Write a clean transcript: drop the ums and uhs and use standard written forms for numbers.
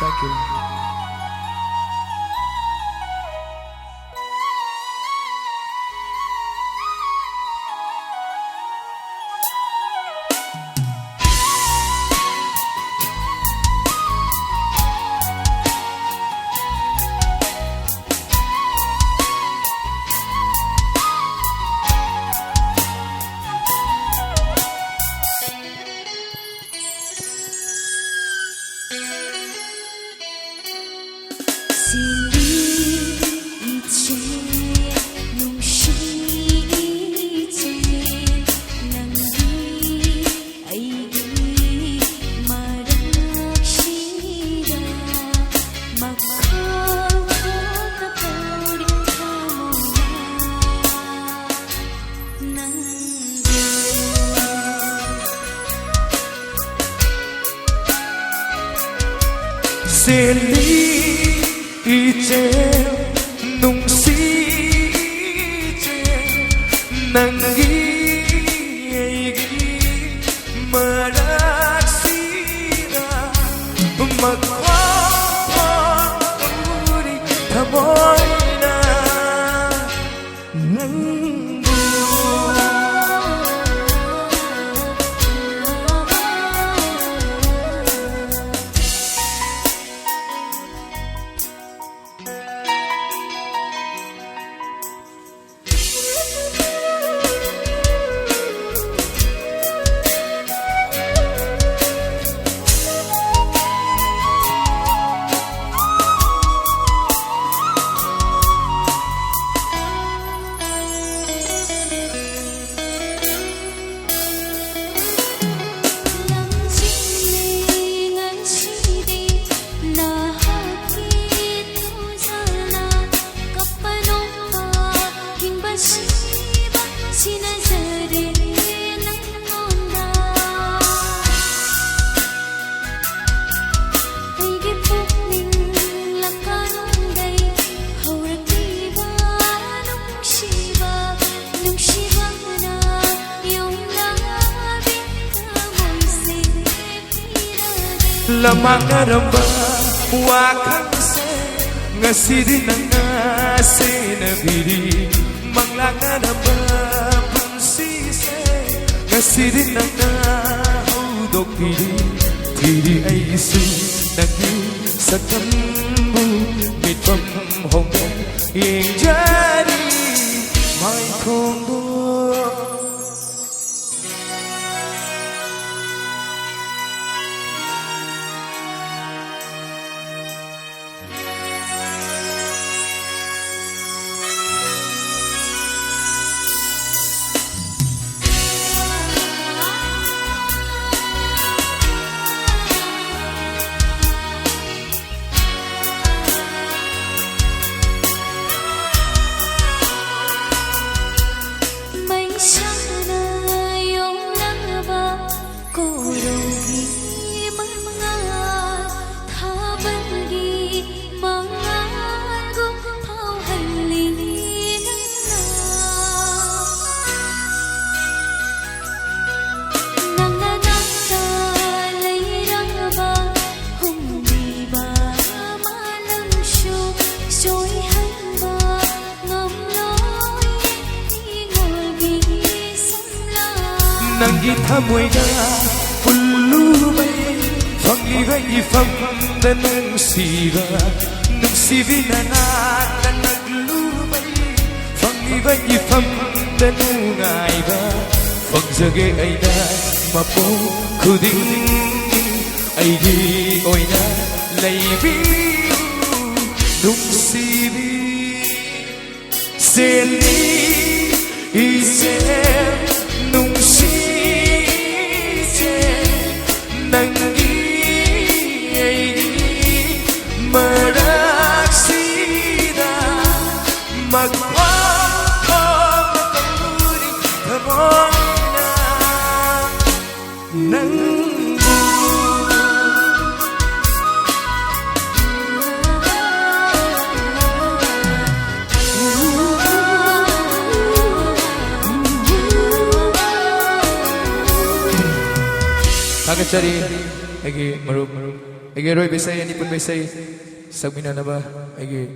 Thank you. Seli ijeo nungsi nangi maraksira magpapuri thamoy na Lamangaramba wakangse ngasiri nangase nabiri manglangaramba punsise ngasiri nanga hudokiri tiri aisu nagi sakambu mitpam hongo injari mai kongo Nangi thamoida pullubai fangiba ifamda nungsibina na naglubai fangiba ifamda nungaiba fangjage aina mapo khuding aigi oina leibi nungsibi seli ise nungsi nangi maraksida magpapuri thamoy na nangbu Kagachari, lagi marup. Ege Roy Besai, Nipun Besai, Sabina Naba, Ege